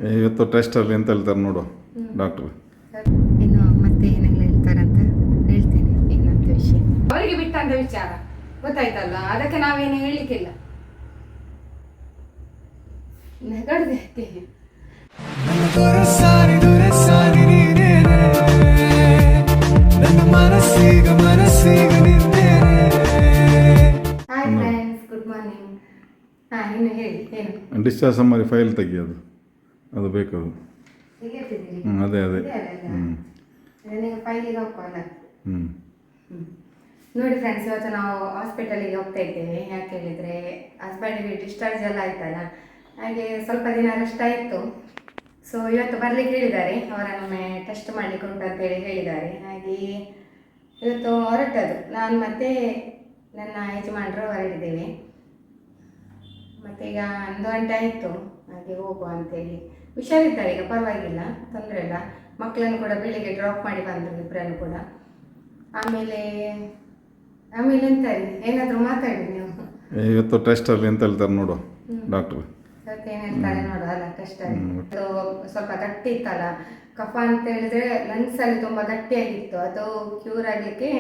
ಇವತ್ತು ಟೆಸ್ಟಲ್ಲಿ ಎಂತ ಹೇಳ್ತಾರೆ ನೋಡು ಡಾಕ್ಟ್ರು. ಇನ್ನು ಮತ್ತೆ ಏನೆಲ್ಲ ಹೇಳ್ತಾರಂತ ಹೇಳ್ತೇನೆ ಏನಂತ ವಿಷಯ. ಅವರಿಗೆ ಬಿಟ್ಟಂತ ವಿಚಾರ ಗೊತ್ತಾಯ್ತಲ್ಲ, ಅದಕ್ಕೆ ನಾವೇನು ಹೇಳಲಿಕ್ಕಿಲ್ಲ. ನಗಡ್ದೆ ಹಾಯ್ ಫ್ರೆಂಡ್ಸ್, ಗುಡ್ ಮಾರ್ನಿಂಗ್. ಇನ್ನು ಹೇಳಿ ಏನು ಡಿಸ್ಚಾರ್ಜ್ ಸಮ್ಮರಿ ಫೈಲ್ ತೆಗಿಯೋದು, ಅದು ಬೇಕದು. ಅದೇ ಫೈಲಿಗೆ ಹೋಗ್ಕೋಲ್ಲ. ಹ್ಞೂ ನೋಡಿ ಫ್ರೆಂಡ್ಸ್, ಇವತ್ತು ನಾವು ಹಾಸ್ಪಿಟಲಿಗೆ ಹೋಗ್ತಾ ಇದ್ದೇವೆ. ಯಾಕೆ ಹೇಳಿದರೆ ಹಸ್ಬೆಂಡಿಗೆ ಡಿಸ್ಚಾರ್ಜ್ ಎಲ್ಲ ಆಯ್ತಲ್ಲ, ಹಾಗೆ ಸ್ವಲ್ಪ ದಿನ ರೆಸ್ಟ್ ಆಯಿತು. ಸೊ ಇವತ್ತು ಬರಲಿಕ್ಕೆ ಹೇಳಿದ್ದಾರೆ, ಅವರನ್ನೊಮ್ಮೆ ಟೆಸ್ಟ್ ಮಾಡಲಿಕ್ಕೆ ಉಂಟು ಅಂತೇಳಿ ಹೇಳಿದ್ದಾರೆ. ಹಾಗೆ ಇವತ್ತು ಹೊರಟದು. ನಾನು ಮತ್ತು ನನ್ನ ಯಜಮಾನರು ಹೊರಟಿದ್ದೇವೆ. ಮತ್ತು ಈಗ 1 ಗಂಟೆ ಆಯಿತು, ಹಾಗೆ ಹೋಗುವ ಅಂತೇಳಿ. ಹುಷಾರಿದ್ದಾರೆ ಈಗ, ಪರವಾಗಿಲ್ಲ, ತೊಂದರೆ ಇಲ್ಲ. ಮಕ್ಕಳನ್ನು ಕೂಡ ಬೆಳಿಗ್ಗೆ ಡ್ರಾಪ್ ಮಾಡಿ ಬಂದರು, ಇಬ್ಬರನ್ನು ಕೂಡ. ಆಮೇಲೆ ಎಂತಾರೆ ಏನಾದರೂ ಮಾತಾಡಿ ನೀವು. ಇವತ್ತು ಟೆಸ್ಟಲ್ಲಿ ಎಂತ ಹೇಳ್ತಾರೆ ನೋಡು ಡಾಕ್ಟ್ರು. ಇವತ್ತು ಏನು ಹೇಳ್ತಾರೆ ನೋಡು ಅಲ್ಲ ಟೆಸ್ಟಲ್ಲಿ. ಅದು ಸ್ವಲ್ಪ ಗಟ್ಟಿ ಇತ್ತಲ್ಲ ಕಫ ಅಂತ ಹೇಳಿದ್ರೆ, ಲಂಗ್ಸಲ್ಲಿ ತುಂಬ ಗಟ್ಟಿಯಾಗಿತ್ತು. ಅದು ಕ್ಯೂರ್ ಆಗಲಿಕ್ಕೆ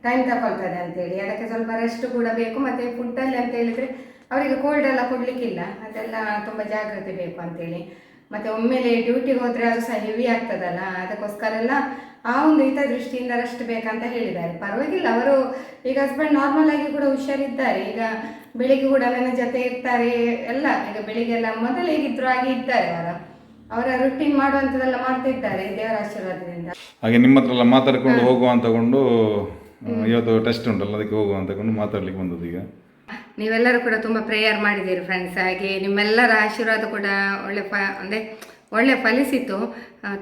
ಟೈಮ್ ತಗೊಳ್ತದೆ ಅಂತೇಳಿ, ಅದಕ್ಕೆ ಸ್ವಲ್ಪ ರೆಸ್ಟ್ ಕೂಡ ಬೇಕು. ಮತ್ತು ಫುಡ್ಡಲ್ಲಿ ಅಂತ ಹೇಳಿದರೆ ಅವರಿಗೆ ಕೋಲ್ಡ್ ಎಲ್ಲ ಕೊಡಲಿಕ್ಕಿಲ್ಲ, ಅದೆಲ್ಲ ತುಂಬ ಜಾಗ್ರತೆ ಬೇಕು ಅಂತೇಳಿ. ಮತ್ತು ಒಮ್ಮೆಲೆ ಡ್ಯೂಟಿಗೆ ಹೋದರೆ ಅದು ಸಹ ಹೆವಿ ಆಗ್ತದಲ್ಲ, ಅದಕ್ಕೋಸ್ಕರ ಎಲ್ಲ ಆ ಒಂದು ಹಿತದೃಷ್ಟಿಯಿಂದ ರೆಸ್ಟ್ ಬೇಕಂತ ಹೇಳಿದ್ದಾರೆ. ಪರವಾಗಿಲ್ಲ, ಅವರು ಈಗ ಹಸ್ಬೆಂಡ್ ನಾರ್ಮಲ್ ಆಗಿ ಕೂಡ ಹುಷಾರಿದ್ದಾರೆ. ಈಗ ಬೆಳಿಗ್ಗೆ ಕೂಡ ನನ್ನ ಜೊತೆ ಇರ್ತಾರೆ ಎಲ್ಲ. ಈಗ ಬೆಳಿಗ್ಗೆಲ್ಲ ಮೊದಲು ಹೇಗಿದ್ರು ಹಾಗೆ ಇದ್ದಾರೆ. ಅವರ ರುಟೀನ್ ಮಾಡುವಂಥದ್ದೆಲ್ಲ ಮಾಡ್ತಾ ಇದ್ದಾರೆ ದೇವರ ಆಶೀರ್ವಾದದಿಂದ. ಹಾಗೆ ನಿಮ್ಮ ಹತ್ರ ಎಲ್ಲ ಮಾತಾಡ್ಕೊಂಡು ಹೋಗುವ ಅಂತಕೊಂಡು ಇವತ್ತು ಟೆಸ್ಟ್ ಉಂಟಲ್ಲ, ಅದಕ್ಕೆ ಹೋಗುವ ಅಂತಕೊಂಡು ಮಾತಾಡ್ಲಿಕ್ಕೆ ಬಂದದ್ದು. ಈಗ ನೀವೆಲ್ಲರೂ ಕೂಡ ತುಂಬ ಪ್ರೇಯರ್ ಮಾಡಿದ್ದೀರಿ ಫ್ರೆಂಡ್ಸ್. ಹಾಗೆ ನಿಮ್ಮೆಲ್ಲರ ಆಶೀರ್ವಾದ ಕೂಡ ಒಳ್ಳೆ ಫಲಿಸಿತು.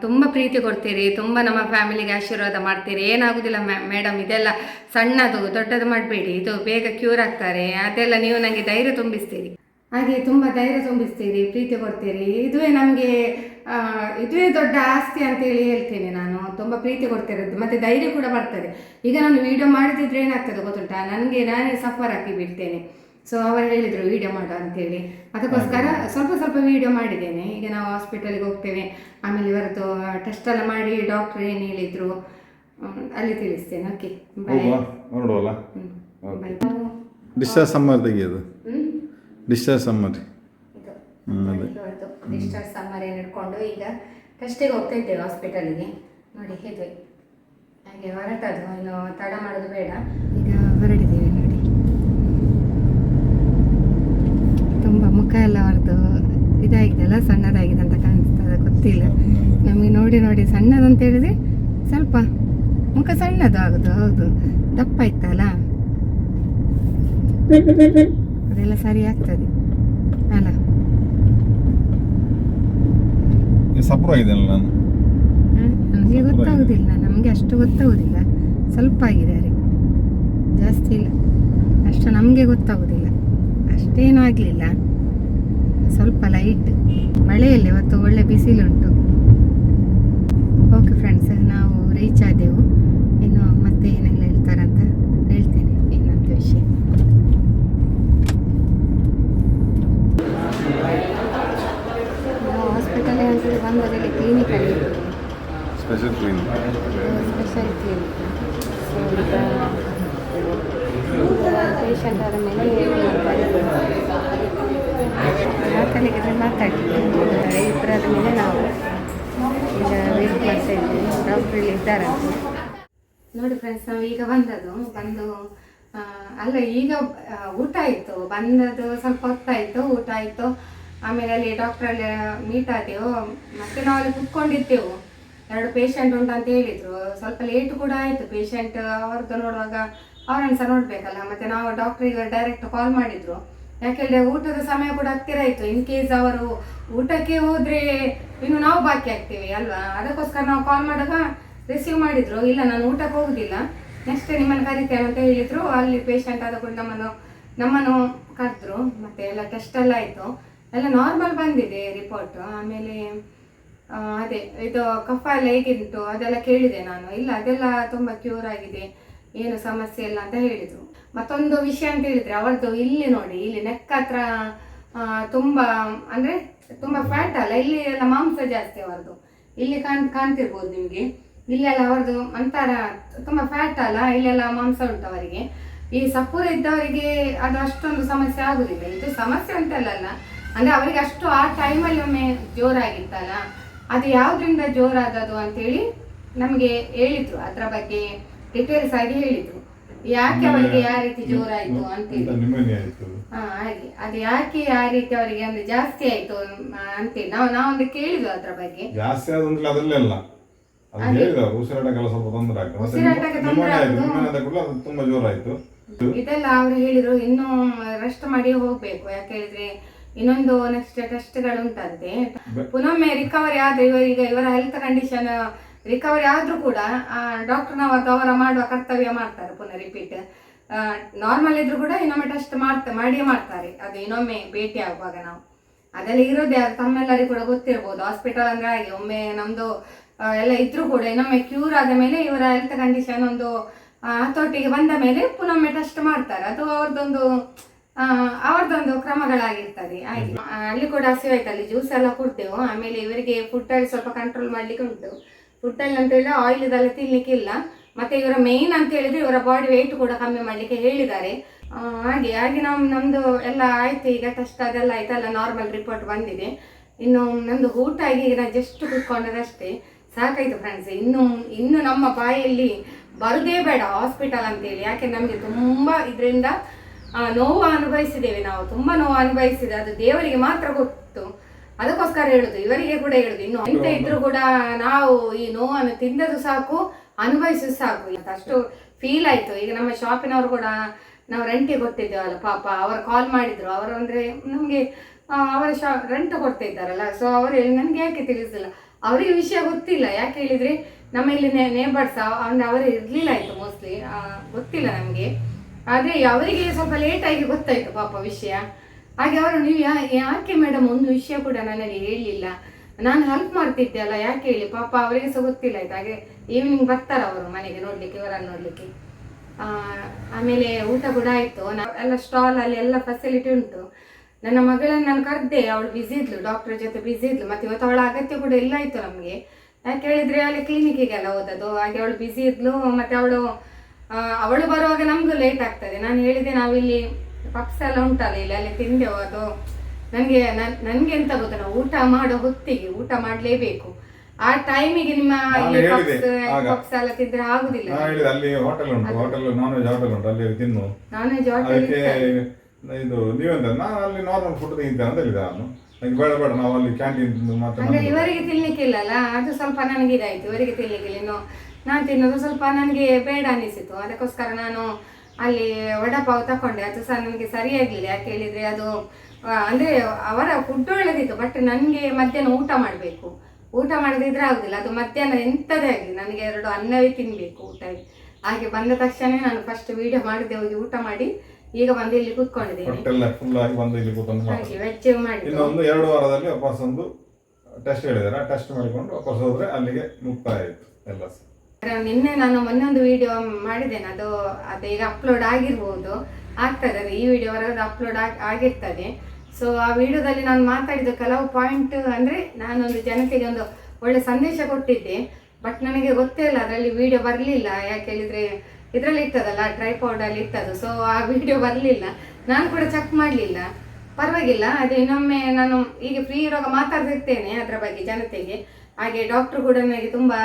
ತುಂಬ ಪ್ರೀತಿ ಕೊಡ್ತೀರಿ, ತುಂಬ ನಮ್ಮ ಫ್ಯಾಮಿಲಿಗೆ ಆಶೀರ್ವಾದ ಮಾಡ್ತೀರಿ. ಏನಾಗೋದಿಲ್ಲ ಮೇಡಮ್, ಇದೆಲ್ಲ ಸಣ್ಣದು ದೊಡ್ಡದು ಮಾಡಬೇಡಿ, ಇದು ಬೇಗ ಕ್ಯೂರ್ ಆಗ್ತಾರೆ, ಅದೆಲ್ಲ ನೀವು ನನಗೆ ಧೈರ್ಯ ತುಂಬಿಸ್ತೀರಿ. ಹಾಗೆ ತುಂಬ ಧೈರ್ಯ ತುಂಬಿಸ್ತೀರಿ, ಪ್ರೀತಿ ಕೊಡ್ತೀರಿ. ಇದುವೇ ದೊಡ್ಡ ಆಸ್ತಿ ಅಂತೇಳಿ ಹೇಳ್ತೀನಿ ನಾನು. ತುಂಬ ಪ್ರೀತಿ ಕೊಡ್ತಿರೋದು ಮತ್ತು ಧೈರ್ಯ ಕೂಡ ಬರ್ತದೆ. ಈಗ ನಾನು ವೀಡಿಯೋ ಮಾಡಿದ್ರೆ ಏನಾಗ್ತದೆ ಗೊತ್ತುಂಟಾ, ನಾನೇ ಸಫರ್ ಹಾಕಿ ಬಿಡ್ತೇನೆ. ಸೊ ಅವರು ಹೇಳಿದರು ವೀಡಿಯೋ ಮಾಡು ಅಂತೇಳಿ, ಅದಕ್ಕೋಸ್ಕರ ಸ್ವಲ್ಪ ವೀಡಿಯೋ ಮಾಡಿದ್ದೇನೆ. ಈಗ ನಾವು ಹಾಸ್ಪಿಟಲ್ಗೆ ಹೋಗ್ತೇವೆ, ಆಮೇಲೆ ಇವರದ್ದು ಟೆಸ್ಟ್ ಎಲ್ಲ ಮಾಡಿ ಡಾಕ್ಟ್ರು ಏನು ಹೇಳಿದರು ಅಲ್ಲಿ ತಿಳಿಸ್ತೇನೆ. ಓಕೆ, ಹೊರಡುವಲ್ಲ. ಬಾಯ್. ಡಿಸ್ಚಾರ್ಜ್ ಸಮ್ಮರ್ ತೆಗಿಯೋದು, ಡಿಸ್ಚಾರ್ಜ್ ಸಮ್ಮರ್. ಇವತ್ತು ಡಿಸ್ಚಾರ್ಜ್ ಸಮ್ಮರ್ ಹಿಡ್ಕೊಂಡು ಈಗ ಟೆಸ್ಟಿಗೆ ಹೋಗ್ತಾ ಇದ್ದೇವೆ ಹಾಸ್ಪಿಟಲಿಗೆ. ನೋಡಿ ಹೇಗೆ ಹಾಗೆ ಹೊರಟದು, ಇನ್ನು ತಡ ಮಾಡೋದು ಬೇಡ. ಈಗ ಹೊರಟಿದ್ದೇವೆ ನೋಡಿ. ತುಂಬ ಮುಖ ಎಲ್ಲ ಹೊರದು ಇದಾಗಿದೆಲ್ಲ, ಸಣ್ಣದಾಗಿದೆ ಅಂತ ಕಾಣಿಸ್ತದೆ, ಗೊತ್ತಿಲ್ಲ ನಮಗೆ. ನೋಡಿ ಸಣ್ಣದಂತ ಹೇಳಿದ್ರೆ ಸ್ವಲ್ಪ ಮುಖ ಸಣ್ಣದು ಆಗೋದು. ಹೌದು, ದಪ್ಪ ಇತ್ತಲ್ಲ, ಅದೆಲ್ಲ ಸರಿ ಆಗ್ತದೆ ಅಲ್ಲ. ನಮಗೆ ಗೊತ್ತಾಗುದಿಲ್ಲ, ನಮಗೆ ಅಷ್ಟು ಗೊತ್ತಾಗುದಿಲ್ಲ. ಸ್ವಲ್ಪ ಆಗಿದ್ದಾರೆ, ಜಾಸ್ತಿ ಇಲ್ಲ. ಅಷ್ಟು ನಮಗೆ ಗೊತ್ತಾಗುದಿಲ್ಲ, ಅಷ್ಟೇನೂ ಆಗಲಿಲ್ಲ, ಸ್ವಲ್ಪ ಲೈಟ್. ಮಳೆಯಲ್ಲಿ ಇವತ್ತು ಒಳ್ಳೆ ಬಿಸಿಲುಂಟು. ಓಕೆ ಫ್ರೆಂಡ್ಸ್, ನಾವು ರೀಚ್ ಆದೆವು. ಇನ್ನು ಮತ್ತೆ ಏನೆಲ್ಲ ಹೇಳ್ತಾರಂತ ಹೇಳ್ತೇನೆ ಏನಂತ ವಿಷಯ. ನಾವು ಹಾಸ್ಪಿಟಲ್ ಅಂತೇಳಿ ಬಂದದಲ್ಲಿ ಕ್ಲಿನಿಕಲ್ಲಿ ಸ್ಪೆಷಲ್ ಕ್ಲಿನಿಕ್. ಸೊ ಪೇಷಂಟ್ ಆದ ಮೇಲೆ ನಾಲ್ಕನಿಗೆ ಮಾತಾಡ್ತಿದ್ದೇವೆ. ಇಬ್ಬರಾದ ಮೇಲೆ ನಾವು ಈಗ ವೇಟ್ ಮಾಡ್ತಾ ಇದ್ದೀವಿ, ಡಾಕ್ಟ್ರ್ ಇಲ್ಲಿ ಇದ್ದಾರಂತೆ. ನೋಡಿ ಫ್ರೆಂಡ್ಸ್, ನಾವು ಈಗ ಬಂದು ಅಲ್ಲ, ಈಗ ಊಟ ಆಯಿತು. ಬಂದದ್ದು ಸ್ವಲ್ಪ ಹೊತ್ತಾಯಿತು, ಊಟ ಆಯಿತು. ಆಮೇಲೆ ಅಲ್ಲಿ ಡಾಕ್ಟ್ರಲ್ಲಿ ಮೀಟ್ ಆದೆವು. ಮತ್ತೆ ನಾವು ಅಲ್ಲಿ ಕುತ್ಕೊಂಡಿದ್ದೆವು. 2 ಪೇಷಂಟ್ ಉಂಟಂತ ಹೇಳಿದರು. ಸ್ವಲ್ಪ ಲೇಟ್ ಕೂಡ ಆಯಿತು. ಪೇಷಂಟ್ ಅವ್ರದ್ದು ನೋಡುವಾಗ ಅವರನ್ನು ಸಹ ನೋಡಬೇಕಲ್ಲ. ಮತ್ತು ನಾವು ಡಾಕ್ಟ್ರಿಗೆ ಡೈರೆಕ್ಟ್ ಕಾಲ್ ಮಾಡಿದರು. ಯಾಕೆಂದರೆ ಊಟದ ಸಮಯ ಕೂಡ ಹತ್ತಿರ ಆಯಿತು. ಇನ್ ಕೇಸ್ ಅವರು ಊಟಕ್ಕೆ ಹೋದರೆ ಇನ್ನು ನಾವು ಬಾಕಿ ಆಗ್ತೀವಿ ಅಲ್ವಾ, ಅದಕ್ಕೋಸ್ಕರ ನಾವು ಕಾಲ್ ಮಾಡುವಾಗ ರಿಸೀವ್ ಮಾಡಿದರು. ಇಲ್ಲ, ನಾನು ಊಟಕ್ಕೆ ಹೋಗೋದಿಲ್ಲ, ನೆಕ್ಸ್ಟ್ ನಿಮ್ಮನ್ನು ಕರಿತೇವೆ ಅಂತ ಹೇಳಿದರು. ಅಲ್ಲಿ ಪೇಷಂಟ್ ಆದ ಕೂಡ ನಮ್ಮನ್ನು ಕರೆದ್ರು. ಮತ್ತು ಎಲ್ಲ ಟೆಸ್ಟ್ ಎಲ್ಲ ಆಯಿತು, ಎಲ್ಲ ನಾರ್ಮಲ್ ಬಂದಿದೆ ರಿಪೋರ್ಟು. ಆಮೇಲೆ ಅದೇ ಇದು ಕಫ ಎಲ್ಲ ಹೇಗಿತ್ತು ಅದೆಲ್ಲ ಕೇಳಿದೆ ನಾನು. ಇಲ್ಲ, ಅದೆಲ್ಲ ತುಂಬ ಕ್ಯೂರ್ ಆಗಿದೆ, ಏನು ಸಮಸ್ಯೆ ಇಲ್ಲ ಅಂತ ಹೇಳಿದರು. ಮತ್ತೊಂದು ವಿಷಯ ಅಂತ ಹೇಳಿದರೆ, ಅವರದ್ದು ಇಲ್ಲಿ ನೋಡಿ, ಇಲ್ಲಿ ನೆಕ್ ಹತ್ರ ತುಂಬ ಅಂದರೆ ತುಂಬಾ ಫ್ಯಾಟ್ ಅಲ್ಲ, ಇಲ್ಲಿ ಎಲ್ಲ ಮಾಂಸ ಜಾಸ್ತಿ ಅವರದು. ಇಲ್ಲಿ ಕಾಣ್ತಿರ್ಬೋದು ನಿಮ್ಗೆ, ಇಲ್ಲೆಲ್ಲ ಅವರದು ಒಂಥರ ತುಂಬಾ ಫ್ಯಾಟ್ ಅಲ್ಲ, ಇಲ್ಲೆಲ್ಲ ಮಾಂಸ ಉಂಟು ಅವರಿಗೆ. ಈ ಸಪೂರ ಇದ್ದವರಿಗೆ ಅದು ಅಷ್ಟೊಂದು ಸಮಸ್ಯೆ ಆಗುದಿಲ್ಲ. ಇದು ಸಮಸ್ಯೆ ಅಂತಲ್ಲ, ಅಂದ್ರೆ ಅವರಿಗೆ ಅಷ್ಟು ಆ ಟೈಮಲ್ಲಿ ಒಮ್ಮೆ ಜೋರಾಗಿತ್ತಲ್ಲ, ಅದು ಯಾವ್ದ್ರಿಂದ ಜೋರಾದದು ಅಂತೇಳಿ ನಮ್ಗೆ ಹೇಳಿದ್ರು, ಅದ್ರ ಬಗ್ಗೆ ಡೀಟೇಲ್ಸ್ ಆಗಿ ಹೇಳಿದ್ರು, ಯಾಕೆ ಅವರಿಗೆ ಯಾವ ರೀತಿ ಜೋರಾಯ್ತು ಅಂತೇಳಿ. ಹಾಗೆ ಅದು ಯಾಕೆ ಯಾವ ರೀತಿ ಅವರಿಗೆ ಅಂದ್ರೆ ಜಾಸ್ತಿ ಆಯ್ತು ಅಂತೇಳಿ ನಾವೊಂದು ಕೇಳಿದ್ವು ಅದ್ರ ಬಗ್ಗೆ. ಜಾಸ್ತಿ ಆದ್ರೆ ಅದರಲ್ಲೆಲ್ಲ ಉಸಿರಾಟಕ್ಕೆಲ್ಲ ಸ್ವಲ್ಪ ತೊಂದರೆ ಆಗ್ತದೆ, ಉಸಿರಾಟಕ್ಕೆ ತೊಂದರೆ ಅದು ತುಂಬಾ ಜೋರಾಯ್ತು. ಇದೆಲ್ಲ ಅವ್ರು ಹೇಳಿದ್ರು ಇನ್ನು ರೆಸ್ಟ್ ಮಾಡಿ ಹೋಗ್ಬೇಕು, ಯಾಕೆ ಹೇಳಿದ್ರೆ ಇನ್ನೊಂದು ನೆಕ್ಸ್ಟ್ ಟೆಸ್ಟ್ಗಳು ಉಂಟಂತೆ. ಪುನೊಮ್ಮೆ ರಿಕವರಿ ಆದ್ರೆ ಇವರ ಹೆಲ್ತ್ ಕಂಡೀಷನ್ ರಿಕವರಿ ಆದ್ರೂ ಕೂಡ ಡಾಕ್ಟರ್ನವರು ಅವರ ಮಾಡುವ ಕರ್ತವ್ಯ ಮಾಡ್ತಾರೆ, ಪುನಃ ರಿಪೀಟ್. ನಾರ್ಮಲ್ ಇದ್ರು ಕೂಡ ಇನ್ನೊಮ್ಮೆ ಟೆಸ್ಟ್ ಮಾಡಿಯೇ ಮಾಡ್ತಾರೆ, ಅದು ಇನ್ನೊಮ್ಮೆ ಭೇಟಿ ಆಗುವಾಗ. ನಾವು ಅದೆಲ್ಲ ಇರೋದೇ, ಅದು ತಮ್ಮೆಲ್ಲರಿಗೂ ಕೂಡ ಗೊತ್ತಿರ್ಬೋದು. ಹಾಸ್ಪಿಟಲ್ ಅಂದ್ರೆ ಹಾಗೆ, ಒಮ್ಮೆ ನಮ್ದು ಎಲ್ಲ ಇದ್ರೂ ಕೂಡ ಇನ್ನೊಮ್ಮೆ ಕ್ಯೂರ್ ಆದ ಮೇಲೆ ಇವರ ಹೆಲ್ತ್ ಕಂಡೀಷನ್ ಒಂದು ಹತೋಟಿಗೆ ಬಂದ ಮೇಲೆ ಪುನೊಮ್ಮೆ ಟೆಸ್ಟ್ ಮಾಡ್ತಾರೆ. ಅದು ಅವ್ರದ್ದೊಂದು ಕ್ರಮಗಳಾಗಿರ್ತದೆ. ಹಾಗೆ ಅಲ್ಲಿ ಕೂಡ ಹಸಿವಾಯ್ತು, ಅಲ್ಲಿ ಜ್ಯೂಸ್ ಎಲ್ಲ ಕೊಡ್ತೇವೆ. ಆಮೇಲೆ ಇವರಿಗೆ ಫುಡ್ ಅಲ್ಲಿ ಸ್ವಲ್ಪ ಕಂಟ್ರೋಲ್ ಮಾಡ್ಲಿಕ್ಕೆ ಉಂಟು. ಫುಡ್ ಅಲ್ಲಿ ಅಂತ ಹೇಳಿದ್ರೆ ಆಯಿಲ್ ಇದೆಲ್ಲ ತಿನ್ಲಿಕ್ಕಿಲ್ಲ. ಮತ್ತೆ ಇವರ ಮೇನ್ ಅಂತ ಹೇಳಿದ್ರೆ ಇವರ ಬಾಡಿ ವೆಯ್ಟ್ ಕೂಡ ಕಮ್ಮಿ ಮಾಡ್ಲಿಕ್ಕೆ ಹೇಳಿದ್ದಾರೆ. ಹಾಗೆ ನಮ್ದು ಎಲ್ಲ ಆಯ್ತು, ಈಗ ಟೆಸ್ಟ್ ಅದೆಲ್ಲ ಆಯ್ತಲ್ಲ, ನಾರ್ಮಲ್ ರಿಪೋರ್ಟ್ ಬಂದಿದೆ. ಇನ್ನು ನಮ್ದು ಊಟ ಆಗಿ ಈಗ ನಾನು ಜಸ್ಟ್ ಕುತ್ಕೊಂಡದಷ್ಟೇ, ಸಾಕಾಯ್ತು ಫ್ರೆಂಡ್ಸ್. ಇನ್ನು ನಮ್ಮ ಬಾಯಲ್ಲಿ ಬರುದೇ ಬೇಡ ಹಾಸ್ಪಿಟಲ್ ಅಂತೇಳಿ, ಯಾಕೆ ನಮಗೆ ತುಂಬಾ ಇದರಿಂದ ನೋವು ಅನುಭವಿಸಿದ್ದೇವೆ. ನಾವು ತುಂಬಾ ನೋವು ಅನುಭವಿಸಿದೆ, ಅದು ದೇವರಿಗೆ ಮಾತ್ರ ಗೊತ್ತು. ಅದಕ್ಕೋಸ್ಕರ ಹೇಳುದು, ಇವರಿಗೆ ಕೂಡ ಹೇಳುದು, ಇನ್ನು ಎಂತ ಇದ್ರು ಕೂಡ ನಾವು ಈ ನೋವನ್ನು ತಿಂದದು ಸಾಕು, ಅನುಭವಿಸೋದು ಸಾಕು ಅಂತ ಅಷ್ಟು ಫೀಲ್ ಆಯ್ತು. ಈಗ ನಮ್ಮ ಶಾಪಿನವರು ಕೂಡ ನಾವು ರೆಂಟಿಗೆ ಕೊಟ್ಟಿದ್ದೇವಲ್ಲ, ಪಾಪ ಅವರು ಕಾಲ್ ಮಾಡಿದ್ರು. ಅವರು ಅಂದ್ರೆ ನಮ್ಗೆ ಅವರ ರೆಂಟ್ ಕೊಡ್ತಾ ಇದ್ದಾರಲ್ಲ, ಸೊ ಅವರು ಹೇಳಿ ನನ್ಗೆ ಯಾಕೆ ತಿಳಿಸಿಲ್ಲ, ಅವರಿಗೆ ವಿಷಯ ಗೊತ್ತಿಲ್ಲ. ಯಾಕೆ ಹೇಳಿದ್ರೆ ನಮ್ಮ ಇಲ್ಲಿ ನೇಬರ್ಸ್ ಅಂದ್ರೆ ಅವರು ಇರ್ಲಿಲ್ಲ ಆಯ್ತು, ಮೋಸ್ಟ್ಲಿ ಗೊತ್ತಿಲ್ಲ ನಮ್ಗೆ. ಆದ್ರೆ ಅವರಿಗೆ ಸ್ವಲ್ಪ ಲೇಟ್ ಆಗಿ ಗೊತ್ತಾಯ್ತು ಪಾಪ ವಿಷಯ. ಹಾಗೆ ಅವರು ನೀವು ಯಾಕೆ ಮೇಡಮ್ ಒಂದು ವಿಷಯ ಕೂಡ ನನಗೆ ಹೇಳಿಲ್ಲ, ನಾನು ಹೆಲ್ಪ್ ಮಾಡ್ತಿದ್ದೆ ಅಲ್ಲ, ಯಾಕೆ ಹೇಳಿ, ಪಾಪ ಅವರಿಗೆ ಸಹ ಗೊತ್ತಿಲ್ಲ ಆಯ್ತು. ಹಾಗೆ ಈವ್ನಿಂಗ್ ಬರ್ತಾರ ಅವರು ಮನೆಗೆ ನೋಡ್ಲಿಕ್ಕೆ, ಇವರನ್ನು ನೋಡ್ಲಿಕ್ಕೆ. ಆಮೇಲೆ ಊಟ ಕೂಡ ಆಯ್ತು, ಎಲ್ಲ ಸ್ಟಾಲ್ ಅಲ್ಲಿ ಎಲ್ಲ ಫೆಸಿಲಿಟಿ ಉಂಟು. ನನ್ನ ಮಗಳನ್ನು ನಾನು ಕರೆದೆ, ಅವಳು ಬ್ಯುಸಿ ಇದ್ಲು, ಡಾಕ್ಟರ್ ಜೊತೆ ಬ್ಯುಸಿ ಇದ್ಲು. ಮತ್ತೆ ಇವತ್ತು ಅವಳ ಅಗತ್ಯ ಕೂಡ ಇಲ್ಲ ಆಯ್ತು ನಮಗೆ, ಯಾಕೆ ಹೇಳಿದ್ರೆ ಅಲ್ಲಿ ಕ್ಲಿನಿಕ್ಕಿಗೆಲ್ಲ ಹೋದದು. ಹಾಗೆ ಅವಳು ಬ್ಯುಸಿ ಇದ್ಲು. ಮತ್ತೆ ಅವಳು ಬರುವಾಗ ನಮ್ದು ಲೇಟ್ ಆಗ್ತದೆ. ನಾನು ಹೇಳಿದೆ, ನಾವಿಲ್ಲಿ ಪಪ್ಸ್ ಎಲ್ಲ ಉಂಟಲ್ಲ ಇಲ್ಲಿ, ಅಲ್ಲಿ ತಿಂದೆವು. ಅದು ನನ್ಗೆ ಎಂತ ಗೊತ್ತಾ, ನಾವು ಊಟ ಮಾಡೋ ಹೊತ್ತಿಗೆ ಊಟ ಮಾಡ್ಲೇಬೇಕು. ಆ ಟೈಮಿಗೆ ನಿಮ್ಮ ಪಪ್ಸ್ ಎಲ್ಲ ತಿಂದ್ರೆ ಆಗುದಿಲ್ಲ. ಅಲ್ಲಿ ಹೋಟೆಲ್ ಉಂಟು, ಹೋಟೆಲ್ ನಾನ್ ವೆಜ್ ಹೋಟೆಲ್ ಉಂಟು, ಅಲ್ಲಿ ತಿನ್ನು. ನಾನ್ ವೆಜ್ ಹೋಟೆಲ್ ಇದು ನೀವೆಂತ, ನಾನು ಅಲ್ಲಿ ನಾರ್ಮಲ್ ಫುಡ್ ತಿಂತೇನೆ ಅಂತ ಹೇಳಿದೆ. ನಾನು ಬೇಡ ನಾವು ಅಲ್ಲಿ ಕ್ಯಾಂಟೀನ್ ಮಾತ್ರ. ಅಂದ್ರೆ ಇವರಿಗೆ ತಿನ್ಲಿಕ್ಕಿಲ್ಲಲ್ಲ, ಅದು ಸ್ವಲ್ಪ ನನಗೆ ಇದಾಯ್ತು. ಇವರಿಗೆ ತಿನ್ಲಿಕ್ಕಿಲ್ಲ, ಇನ್ನು ನಾನು ತಿನ್ನೋದು ಸ್ವಲ್ಪ ನನಗೆ ಬೇಡ ಅನಿಸಿತು. ಅದಕ್ಕೋಸ್ಕರ ನಾನು ಅಲ್ಲಿ ವಡಾಪಾವ್ ತಕೊಂಡೆ. ಅದು ಸಹ ನನಗೆ ಸರಿಯಾಗ್ಲಿಲ್ಲ, ಯಾಕೆ ಹೇಳಿದ್ರೆ ಅದು ಅಂದ್ರೆ ಅವರ ಫುಡ್ ಒಳ್ಳೆದಿತ್ತು, ಬಟ್ ನನಗೆ ಮಧ್ಯಾಹ್ನ ಊಟ ಮಾಡಬೇಕು. ಊಟ ಮಾಡದಿದ್ರೆ ಆಗುದಿಲ್ಲ, ಅದು ಮಧ್ಯಾಹ್ನ ಎಂಥದೇ ಆಗಲಿ ನನಗೆ 2 ಅನ್ನವೇ ತಿನ್ಬೇಕು ಊಟ. ಹಾಗೆ ಬಂದ ತಕ್ಷಣ ನಾನು ಫಸ್ಟ್ ವಿಡಿಯೋ ಮಾಡಿದೆ, ಹೋಗಿ ಊಟ ಮಾಡಿ ಈಗ ಬಂದು ಇಲ್ಲಿ ಕೂತ್ಕೊಂಡಿದ್ದೇನೆ. ಹಾಗೆ ವೆಜ್ ಮಾಡಿ ಇನ್ನೊಂದು 2 ವಾರದಲ್ಲಿ ವಾಪಸ್ ಒಂದು ಟೆಸ್ಟ್ ಹೇಳಿದಾರೆ, ಟೆಸ್ಟ್ ಮಾಡಿಕೊಂಡು ವಾಪಸ್ ಹೋದ್ರೆ ಅಲ್ಲಿಗೆ ಮುಕ್ತಾಯ ಆಯ್ತು ಎಲ್ಲ. ನಿನ್ನೆ ನಾನು ಮೊನ್ನೆ ಒಂದು ವಿಡಿಯೋ ಮಾಡಿದ್ದೇನೆ, ಅದು ಈಗ ಅಪ್ಲೋಡ್ ಆಗಿರ್ಬೋದು, ಆಗ್ತದೆ. ಅದು ಈ ವಿಡಿಯೋ ಹೊರಗಡೆ ಅಪ್ಲೋಡ್ ಆಗಿರ್ತದೆ. ಸೊ ಆ ವಿಡಿಯೋದಲ್ಲಿ ನಾನು ಮಾತಾಡಿದ ಕೆಲವು ಪಾಯಿಂಟ್ ಅಂದ್ರೆ ನಾನೊಂದು ಜನತೆಗೆ ಒಂದು ಒಳ್ಳೆ ಸಂದೇಶ ಕೊಟ್ಟಿದ್ದೆ, ಬಟ್ ನನಗೆ ಗೊತ್ತೇ ಇಲ್ಲ ಅದರಲ್ಲಿ ವಿಡಿಯೋ ಬರಲಿಲ್ಲ. ಯಾಕೆ ಹೇಳಿದ್ರೆ ಇದರಲ್ಲಿ ಇರ್ತದಲ್ಲ, ಟ್ರೈಪಾಡ್ ಅಲ್ಲಿ ಇರ್ತದೆ. ಸೊ ಆ ವಿಡಿಯೋ ಬರಲಿಲ್ಲ, ನಾನು ಕೂಡ ಚೆಕ್ ಮಾಡಲಿಲ್ಲ. ಪರವಾಗಿಲ್ಲ, ಅದು ಇನ್ನೊಮ್ಮೆ ನಾನು ಈಗ ಫ್ರೀ ಇರುವಾಗ ಮಾತಾಡ್ತಿರ್ತೇನೆ ಅದರ ಬಗ್ಗೆ ಜನತೆಗೆ. ಹಾಗೆ ಡಾಕ್ಟ್ರು ಕೂಡ ನನಗೆ ತುಂಬಾ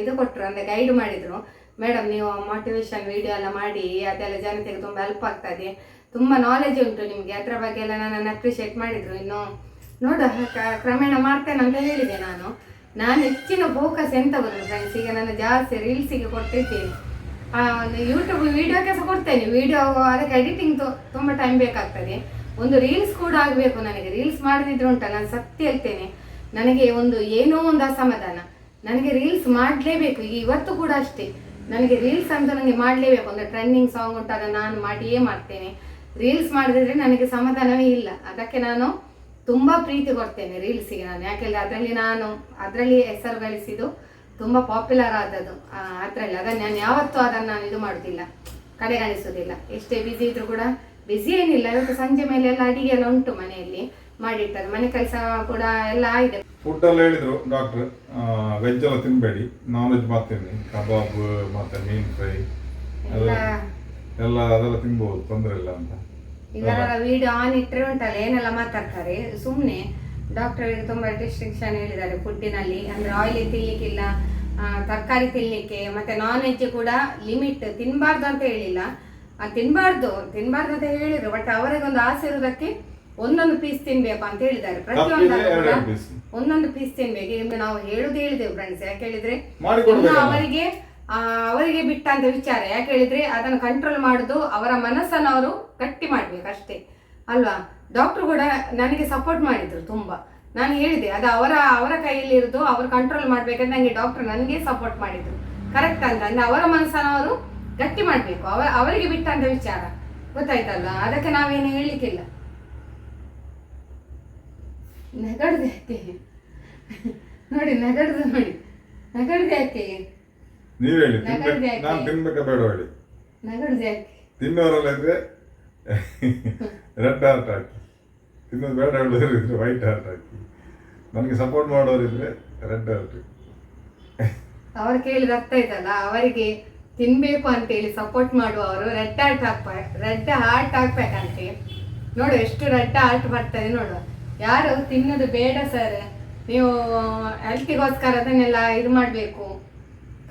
ಇದು ಕೊಟ್ಟರು, ಅಂದ್ರೆ ಗೈಡ್ ಮಾಡಿದ್ರು. ಮೇಡಮ್ ನೀವು ಮೋಟಿವೇಶನ್ ವಿಡಿಯೋ ಎಲ್ಲ ಮಾಡಿ, ಅದೆಲ್ಲ ಜನತೆಗೆ ತುಂಬಾ ಹೆಲ್ಪ್ ಆಗ್ತದೆ, ತುಂಬಾ ನಾಲೆಜ್ ಉಂಟು ನಿಮ್ಗೆ, ಅದ್ರ ಬಗ್ಗೆ ಎಲ್ಲ ನನ್ನನ್ನು ಅಪ್ರಿಷಿಯೇಟ್ ಮಾಡಿದ್ರು. ಇನ್ನು ನೋಡ ಕ್ರಮೇಣ ಮಾಡ್ತೇನೆ ಅಂತ ಹೇಳಿದೆ. ನಾನು ಹೆಚ್ಚಿನ ಫೋಕಸ್ ಎಂತ ಬರೋದು ಫ್ರೆಂಡ್ಸ್, ಈಗ ನಾನು ಜಾಸ್ತಿ ರೀಲ್ಸಿಗೆ ಕೊಡ್ತಿದ್ದೇನೆ, ಯೂಟ್ಯೂಬ್ ವಿಡಿಯೋಕ್ಕೆ ಸಹ ಕೊಡ್ತೇನೆ. ವಿಡಿಯೋ ಅದಕ್ಕೆ ಎಡಿಟಿಂಗ್ ತುಂಬಾ ಟೈಮ್ ಬೇಕಾಗ್ತದೆ. ಒಂದು ರೀಲ್ಸ್ ಕೂಡ ಆಗಬೇಕು ನನಗೆ. ರೀಲ್ಸ್ ಮಾಡದಿದ್ರೆ ಉಂಟಲ್ಲ, ನಾನು ಸತ್ಯ ಹೇಳ್ತೇನೆ, ನನಗೆ ಏನೋ ಒಂದು ಅಸಮಾಧಾನ. ನನಗೆ ರೀಲ್ಸ್ ಮಾಡಲೇಬೇಕು. ಇವತ್ತು ಕೂಡ ಅಷ್ಟೇ, ನನಗೆ ರೀಲ್ಸ್ ಅಂತ ನನಗೆ ಮಾಡಲೇಬೇಕು. ಒಂದು ಟ್ರೆಂಡಿಂಗ್ ಸಾಂಗ್ ಉಂಟಲ್ಲ, ನಾನು ಮಾಡಿಯೇ ಮಾಡ್ತೇನೆ. ರೀಲ್ಸ್ ಮಾಡದಿದ್ರೆ ನನಗೆ ಸಮಾಧಾನವೇ ಇಲ್ಲ. ಅದಕ್ಕೆ ನಾನು ತುಂಬಾ ಪ್ರೀತಿ ಕೊಡ್ತೇನೆ ರೀಲ್ಸಿಗೆ ನಾನು. ಯಾಕೆಂದ್ರೆ ಅದರಲ್ಲಿ ಹೆಸರು ಗಳಿಸಿದ್ದು, ತುಂಬಾ ಪಾಪ್ಯುಲರ್ ಆದದ್ದು ಅದರಲ್ಲಿ. ಅದನ್ನು ನಾನು ಯಾವತ್ತೂ ಅದನ್ನು ನಾನು ಇದು ಮಾಡುದಿಲ್ಲ, ಕಡೆಗಣಿಸೋದಿಲ್ಲ. ಎಷ್ಟೇ ಬ್ಯುಸಿ ಇದ್ರು ಕೂಡ, ಬ್ಯುಸಿ ಏನಿಲ್ಲ. ಇವತ್ತು ಸಂಜೆ ಮೇಲೆ ಎಲ್ಲ ಅಡಿಗೆ ಎಲ್ಲ ಉಂಟು ಮನೆಯಲ್ಲಿ, ಮಾಡಿಟ್ಟಾರೆ. ಮನೆ ಕೆಲಸ ಕೂಡ ಎಲ್ಲ ಆಗಿದೆ. ಫುಡ್ ಎಲ್ಲ ಹೇಳಿದ್ರು ಡಾಕ್ಟರ್, ವೆಜ್ ಎಲ್ಲ ತಿನ್ಬೇಡಿ, ನಾನ್ ವೆಜ್ ಮಾಡ್ತೀನಿ, ಕಬಾಬ್ ಮತ್ತೆ ಮೀನ್ ಫ್ರೈ ಎಲ್ಲ ಎಲ್ಲ ಅದೆಲ್ಲ ತಿನ್ಬಹುದು, ತೊಂದರೆ ಇಲ್ಲ ಅಂತ. ಈಗ ವಿಡಿಯೋ ಆನ್ ಇಟ್ಟರೆ ಉಂಟಲ್ಲ ಏನೆಲ್ಲ ಮಾತಾಡ್ತಾರೆ ಸುಮ್ಮನೆ. ಡಾಕ್ಟರ್ ತುಂಬಾ ರಿಸ್ಟ್ರಿಕ್ಷನ್ ಹೇಳಿದ್ದಾರೆ ಫುಡ್ಡಿನಲ್ಲಿ, ಅಂದ್ರೆ ಆಯಿಲ್ ತಿನ್ಲಿಕ್ಕಿಲ್ಲ, ತರಕಾರಿ ತಿನ್ಲಿಕ್ಕೆ, ಮತ್ತೆ ನಾನ್ ವೆಜ್ ಕೂಡ ಲಿಮಿಟ್ ತಿನ್ಬಾರ್ದು ಅಂತ ಹೇಳಿಲ್ಲ, ತಿನ್ಬಾರ್ದು ಅಂತ ಹೇಳಿದ್ರು. ಬಟ್ ಅವರಿಗೊಂದು ಆಸೆ ಇರೋದಕ್ಕೆ ಒಂದೊಂದು ಪೀಸ್ ತಿನ್ಬೇಕು ಅಂತ ಹೇಳಿದ್ದಾರೆ. ಪ್ರತಿಯೊಂದು ಒಂದೊಂದು ಪೀಸ್ ತಿನ್ಬೇಕು. ಈಗ ನಾವು ಹೇಳಿದೆವು ಫ್ರೆಂಡ್ಸ್, ಯಾಕೆ ಹೇಳಿದ್ರೆ ಅವರಿಗೆ ಬಿಟ್ಟಂತ ವಿಚಾರ. ಯಾಕೆ ಹೇಳಿದ್ರೆ ಅದನ್ನು ಕಂಟ್ರೋಲ್ ಮಾಡುದು ಅವರ ಮನಸ್ಸನ್ನು ಅವರು ಗಟ್ಟಿ ಮಾಡ್ಬೇಕು ಅಷ್ಟೇ ಅಲ್ವಾ. ಡಾಕ್ಟರ್ ಕೂಡ ನನಗೆ ಸಪೋರ್ಟ್ ಮಾಡಿದ್ರು ತುಂಬಾ. ನಾನು ಹೇಳಿದೆ ಅದು ಅವರ ಕೈಯಲ್ಲಿ ಇರುದು, ಅವ್ರು ಕಂಟ್ರೋಲ್ ಮಾಡ್ಬೇಕಂದ್ರೆ ನನಗೆ ಡಾಕ್ಟರ್ ನನಗೆ ಸಪೋರ್ಟ್ ಮಾಡಿದ್ರು. ಕರೆಕ್ಟ್ ಅಂತ ಅಂದ್ರೆ ಅವರ ಮನಸ್ಸನ್ನು ಅವರು ಗಟ್ಟಿ ಮಾಡ್ಬೇಕು, ಅವರಿಗೆ ಬಿಟ್ಟಂತ ವಿಚಾರ, ಗೊತ್ತಾಯ್ತಲ್ವಾ. ಅದಕ್ಕೆ ನಾವೇನು ಹೇಳಿಕ್ಕಿಲ್ಲ. ನಗಡ್ದು ಯಾಕೆ ನೋಡಿ, ನಗಡ್ದು ಯಾಕೆ ನೀವು ಹೇಳಿ, ನಾನು ತಿನ್ಬೇಕಾ ಬೇಡ ಹೇಳಿ. ನಗಡ್ದು ಯಾಕೆ? ತಿನ್ನೋರೆಲ್ಲ ಇದ್ರೆ ರೆಡ್ ಹಾರ್ಟ್ ಹಾಕಿ, ತಿನ್ನೋದು ಬೇಡ ಹೇಳೋರು ಇದ್ರೆ ವೈಟ್ ಹಾರ್ಟ್ ಹಾಕಿ, ನನಗೆ ಸಪೋರ್ಟ್ ಮಾಡೋರಿದ್ರೆ ರೆಡ್ ಹಾರ್ಟ್. ಅವ್ರು ಕೇಳಿದ ಅರ್ಥ ಆಯ್ತಲ್ಲ, ಅವರಿಗೆ ತಿನ್ಬೇಕು ಅಂತೇಳಿ ಸಪೋರ್ಟ್ ಮಾಡುವವರು ರೆಡ್ ಹಾರ್ಟ್ ಹಾಕ್ಬೇಕಂತೆ. ನೋಡು ಎಷ್ಟು ರೆಡ್ ಹಾರ್ಟ್ ಬರ್ತದೆ ನೋಡುವ. ಯಾರು ತಿನ್ನೋದು ಬೇಡ ಸರ್, ನೀವು ಹೆಲ್ತಿಗೋಸ್ಕರ ಅದನ್ನೆಲ್ಲ ಇದು ಮಾಡಬೇಕು,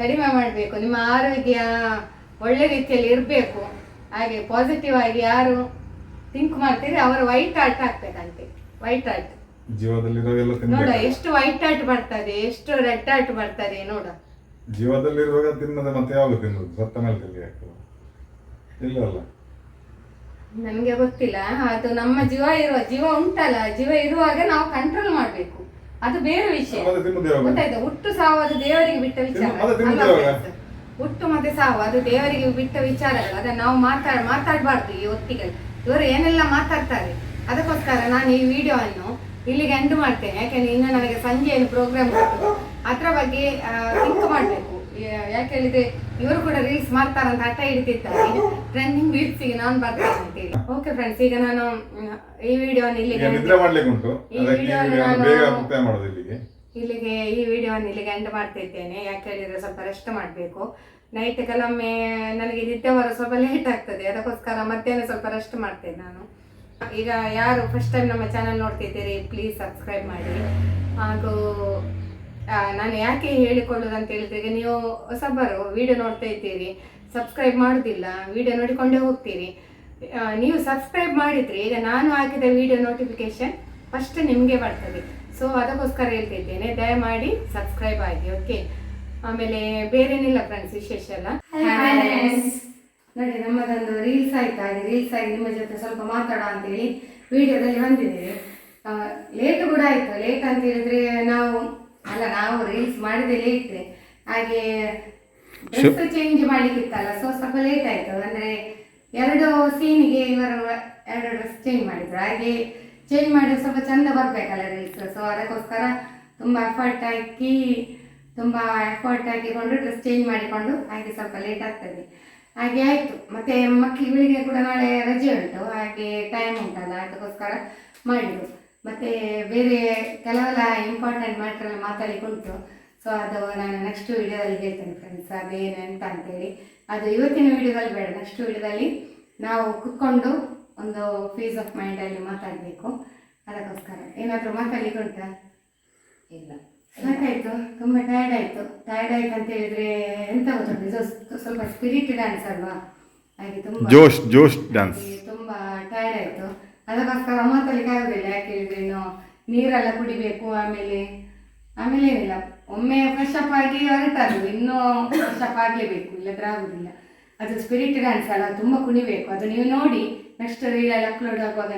ಕಡಿಮೆ ಮಾಡಬೇಕು, ನಿಮ್ಮ ಆರೋಗ್ಯ ಒಳ್ಳೆ ರೀತಿಯಲ್ಲಿ ಇರಬೇಕು, ಹಾಗೆ ಪಾಸಿಟಿವ್ ಆಗಿ ಯಾರು ಥಿಂಕ್ ಮಾಡ್ತೀರಿ ಅವರು ವೈಟ್ ಹಾರ್ಟ್ ಹಾಕ್ಬೇಕಂತೆ. ವೈಟ್ ಹಾರ್ಟ್ ನೋಡ ಎಷ್ಟು ವೈಟ್ ಹಾರ್ಟ್ ಬರ್ತದೆ, ಎಷ್ಟು ರೆಡ್ ಹಾರ್ಟ್ ಬರ್ತದೆ ನೋಡ. ಜೀವದಲ್ಲಿರುವಾಗ ತಿನ್ನೋದು ಮತ್ತೆ ಯಾವಾಗ ತಿನ್ನೋದು, ಸತ್ತ ಮೇಲೆ ತಿನ್ನಿ ಆಗ್ತದೆ ಇಲ್ಲ ಅಲ್ಲ. ನಮ್ಗೆ ಗೊತ್ತಿಲ್ಲ, ಅದು ನಮ್ಮ ಜೀವ ಉಂಟಲ್ಲ, ಜೀವ ಇರುವಾಗ ನಾವು ಕಂಟ್ರೋಲ್ ಮಾಡ್ಬೇಕು, ಅದು ಬೇರೆ ವಿಷಯ ಗೊತ್ತಾಯ್ತಾ. ಹುಟ್ಟು ಸಾವು ಅದು ದೇವರಿಗೆ ಬಿಟ್ಟ ವಿಚಾರ. ಹುಟ್ಟು ಮತ್ತೆ ಸಾವು ಅದು ದೇವರಿಗೆ ಬಿಟ್ಟ ವಿಚಾರಗಳು, ಅದನ್ನ ನಾವು ಮಾತಾಡಬಾರ್ದು ಈ ಹೊತ್ತಿಗೆ. ಇವರು ಏನೆಲ್ಲ ಮಾತಾಡ್ತಾರೆ, ಅದಕ್ಕೋಸ್ಕರ ನಾನು ಈ ವಿಡಿಯೋವನ್ನು ಇಲ್ಲಿಗೆ ಎಂಡ್ ಮಾಡ್ತೇನೆ. ಯಾಕೆಂದ್ರೆ ಇನ್ನು ನನಗೆ ಸಂಜೆ ಏನು ಪ್ರೋಗ್ರಾಮ್ ಕೊಟ್ಟು ಅದ್ರ ಬಗ್ಗೆ ಥಿಂಕ್ ಮಾಡಬೇಕು. ಯಾಕೆ ಹೇಳಿದ್ರೆ ಇವರು ಕೂಡ ರೀಲ್ಸ್ ಮಾಡ್ತಾರಂತ ಹಠ ಹಿಡಿತಿದ್ದಾರೆ, ಟ್ರೆಂಡಿಂಗ್ ರೀಲ್ಸ್ಗೆ ನಾನು ಬರ್ತೇನೆ ಅಂತೇಳಿ. ಓಕೆ ಫ್ರೆಂಡ್ಸ್, ಈಗ ನಾನು ಈ ವಿಡಿಯೋವನ್ನು ಇಲ್ಲಿಗೆ ಎಂಡ್ ಮಾಡ್ತಿದ್ದೇನೆ. ಯಾಕೆ ಹೇಳಿದ್ರೆ ಸ್ವಲ್ಪ ರೆಸ್ಟ್ ಮಾಡಬೇಕು. ನೈಟ್ ಕೆಲವೊಮ್ಮೆ ನನಗೆ ನಿದ್ದೆ ಬರೋ ಸ್ವಲ್ಪ ಲೇಟ್ ಆಗ್ತದೆ, ಅದಕ್ಕೋಸ್ಕರ ಮಧ್ಯಾಹ್ನ ಸ್ವಲ್ಪ ರೆಸ್ಟ್ ಮಾಡ್ತೇನೆ ನಾನು. ಈಗ ಯಾರು ಫಸ್ಟ್ ಟೈಮ್ ನಮ್ಮ ಚಾನಲ್ ನೋಡ್ತಿದ್ದೀರಿ ಪ್ಲೀಸ್ ಸಬ್ಸ್ಕ್ರೈಬ್ ಮಾಡಿ. ಹಾಗೂ ನಾನು ಯಾಕೆ ಹೇಳಿಕೊಳ್ಳೋದು ಅಂತ ಹೇಳಿದ್ರೆ, ಈಗ ನೀವು ಹೊಸಬರು ವಿಡಿಯೋ ನೋಡ್ತಾ ಇದ್ದೀರಿ, ಸಬ್ಸ್ಕ್ರೈಬ್ ಮಾಡೋದಿಲ್ಲ, ವಿಡಿಯೋ ನೋಡಿಕೊಂಡೇ ಹೋಗ್ತೀರಿ. ನೀವು ಸಬ್ಸ್ಕ್ರೈಬ್ ಮಾಡಿದರೆ ಈಗ ನಾನು ಹಾಕಿದ ವಿಡಿಯೋ ನೋಟಿಫಿಕೇಶನ್ ಫಸ್ಟ್ ನಿಮಗೆ ಬರ್ತದೆ. ಸೊ ಅದಕ್ಕೋಸ್ಕರ ಹೇಳ್ತಿದ್ದೇನೆ, ದಯಮಾಡಿ ಸಬ್ಸ್ಕ್ರೈಬ್ ಆಗಿ. ಓಕೆ, ಆಮೇಲೆ ಬೇರೇನಿಲ್ಲ ಫ್ರೆಂಡ್ಸ್, ವಿಶೇಷ ಎಲ್ಲ. ನೋಡಿ, ನಮ್ಮದೊಂದು ರೀಲ್ಸ್ ಆಯ್ತಾ, ರೀಲ್ಸ್ ಆಗಿ ನಿಮ್ಮ ಜೊತೆ ಸ್ವಲ್ಪ ಮಾತಾಡೋ ಅಂತೇಳಿ ವಿಡಿಯೋದಲ್ಲಿ ಬಂದಿದ್ದೇವೆ. ಲೇಟ್ ಕೂಡ ಆಯ್ತು. ಲೇಟ್ ಅಂತ ಹೇಳಿದ್ರೆ ನಾವು ರೀಲ್ಸ್ ಮಾಡಿದೆ ಲೇಟ್, ಹಾಗೆ ಡ್ರೆಸ್ ಚೇಂಜ್ ಮಾಡ್ಲಿಕ್ಕಿತ್ತಲ್ಲ, ಸೊ ಸ್ವಲ್ಪ ಲೇಟ್ ಆಯ್ತು. ಅಂದ್ರೆ 2 ಸೀನಿಗೆ ಇವರು 2 ಡ್ರೆಸ್ ಚೇಂಜ್ ಮಾಡಿದ್ರು, ಹಾಗೆ ಚೇಂಜ್ ಮಾಡಿದ್ರೆ ಸ್ವಲ್ಪ ಚಂದ ಬರ್ಬೇಕಲ್ಲ ರೀಲ್ಸ್. ಸೊ ಅದಕ್ಕೋಸ್ಕರ ತುಂಬಾ ಎಫರ್ಟ್ ಹಾಕಿಕೊಂಡು ಡ್ರೆಸ್ ಚೇಂಜ್ ಮಾಡಿಕೊಂಡು ಹಾಗೆ ಸ್ವಲ್ಪ ಲೇಟ್ ಆಗ್ತದೆ. ಹಾಗೆ ಆಯ್ತು. ಮತ್ತೆ ಮಕ್ಕಳಿಗೆ ಕೂಡ ನಾಳೆ ರಜೆ ಉಂಟು, ಹಾಗೆ ಟೈಮ್ ಉಂಟಲ್ಲ, ಅದಕ್ಕೋಸ್ಕರ ಮಾಡಿದ್ರು. ಮತ್ತೆ ಬೇರೆ ಕೆಲವೆಲ್ಲ ಇಂಪಾರ್ಟೆಂಟ್ ಮ್ಯಾಟ್ರೆಲ್ಲ ಮಾತಾಡಲಿಕ್ಕುಂಟು. ಸೊ ಅದು ನಾನು ನೆಕ್ಸ್ಟ್ ವಿಡಿಯೋದಲ್ಲಿ ಹೇಳ್ತೇನೆ ಫ್ರೆಂಡ್ಸ್, ಅದೇನು ಎಂತ ಅಂತೇಳಿ. ಅದು ಇವತ್ತಿನ ವಿಡಿಯೋದಲ್ಲಿ ಬೇಡ, ನೆಕ್ಸ್ಟ್ ವಿಡಿಯೋದಲ್ಲಿ ನಾವು ಕುತ್ಕೊಂಡು ಒಂದು ಪೀಸ್ ಆಫ್ ಮೈಂಡಲ್ಲಿ ಮಾತಾಡಬೇಕು. ಅದಕ್ಕೋಸ್ಕರ ಏನಾದರೂ ಮಾತಾಡಲಿಕ್ಕೆ ಉಂಟಾ? ಇಲ್ಲ, ಸಾಕಾಯ್ತು, ತುಂಬ ಟಯರ್ಡ್ ಆಯಿತು ಅಂತ ಹೇಳಿದ್ರೆ ಎಂತ ಗೊತ್ತುಂಟು, ಇದು ಸ್ವಲ್ಪ ಸ್ಪಿರಿಟ್ ಡ್ಯಾನ್ಸ್ ಅಲ್ವಾ, ಹಾಗೆ ತುಂಬ ಜೋಶ್ ಡ್ಯಾನ್ಸ್, ತುಂಬ ಟಯರ್ಡ್ ಆಯಿತು. ಅದಕ್ಕೋಸ್ಕರ ಮಾತಾಡಲಿಕ್ಕೆ ಆಗೋದಿಲ್ಲ. ಯಾಕೆ ಹೇಳಿದ್ರೆ ಇನ್ನು ನೀರೆಲ್ಲ ಕುಡಿಬೇಕು, ಆಮೇಲೆ ಏನಿಲ್ಲ, ಒಮ್ಮೆ ಫ್ರೆಶ್ ಅಪ್ ಆಗಿ ಹೊರಟದು, ಇನ್ನೂ ಫ್ರೆಶ್ ಅಪ್ ಆಗಲೇಬೇಕು, ಇಲ್ಲದ್ರೆ ಆಗೋದಿಲ್ಲ. ಅದು ಸ್ಪಿರಿಟ್ ಡ್ಯಾನ್ಸ್ ಅಲ್ಲ, ತುಂಬ ಕುಣಿಬೇಕು. ಅದು ನೀವು ನೋಡಿ, ನೆಕ್ಸ್ಟ್ ರೀಲಲ್ಲಿ ಅಪ್ಲೋಡ್ ಆಗುವಾಗ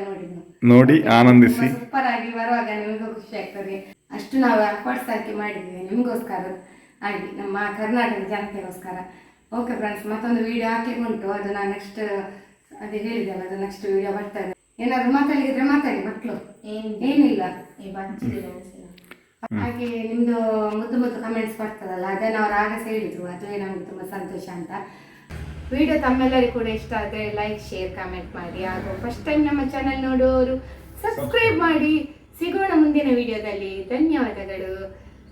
ನೋಡಿ ಆನಂದಿಸಿ. ಸೂಪರ್ ಆಗಿ ಬರುವಾಗ ನಿಮಗೂ ಖುಷಿ ಆಗ್ತದೆ. ಅಷ್ಟು ನಾವು ಎಫರ್ಟ್ಸ್ ಹಾಕಿ ಮಾಡಿದ್ದೀವಿ ನಿಮಗೋಸ್ಕರ, ಆಗಿ ನಮ್ಮ ಕರ್ನಾಟಕ ಜನತೆಗೋಸ್ಕರ. ಓಕೆ ಫ್ರೆಂಡ್ಸ್, ಮತ್ತೊಂದು ವಿಡಿಯೋ ಹಾಕಲಿಕ್ಕೆ ಉಂಟು, ಅದು ನಾನು ನೆಕ್ಸ್ಟ್ ಅದೇ ಹೇಳಿದೆಲ್ಲ, ಅದು ನೆಕ್ಸ್ಟ್ ವಿಡಿಯೋ ಬರ್ತದೆ. ಏನಾದ್ರು ಮಾತಾಡಿದ್ರೆ ಮಾತಾಡಿ, ಮಕ್ಕಳು ಏನಿಲ್ಲ. ಹಾಗೆ ನಿಮ್ದು ಮುದ್ದು ಕಮೆಂಟ್ಸ್ ಬರ್ತದಲ್ಲ, ಅದನ್ನು ಅವ್ರು ಆಗಸೆ ಹೇಳಿದ್ರು, ಅದುವೇ ನಮ್ಗೆ ತುಂಬ ಸಂತೋಷ ಅಂತ. ವಿಡಿಯೋ ತಮ್ಮೆಲ್ಲರಿಗೂ ಕೂಡ ಇಷ್ಟ ಆದರೆ ಲೈಕ್, ಶೇರ್, ಕಮೆಂಟ್ ಮಾಡಿ. ಹಾಗೂ ಫಸ್ಟ್ ಟೈಮ್ ನಮ್ಮ ಚಾನಲ್ ನೋಡೋರು ಸಬ್ಸ್ಕ್ರೈಬ್ ಮಾಡಿ. ಸಿಗೋಣ ಮುಂದಿನ ವಿಡಿಯೋದಲ್ಲಿ. ಧನ್ಯವಾದಗಳು.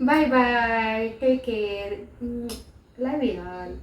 Bye bye. Take care. Love you all.